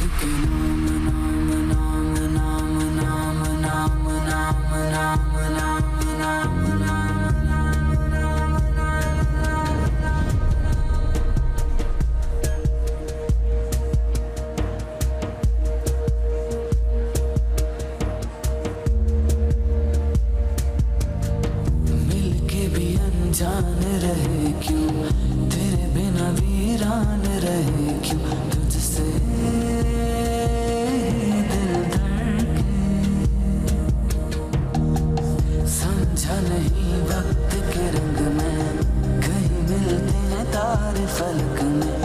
के नाम नाम नाम नाम नाम नाम नाम नाम नाम नाम मिलके भी अनजान रहे क्यों, तेरे बिना वीरान रहे क्यों, तुझसे दिल धड़के। समझा नहीं वक्त के रंग में, कहीं मिलते हैं तारे फलक में।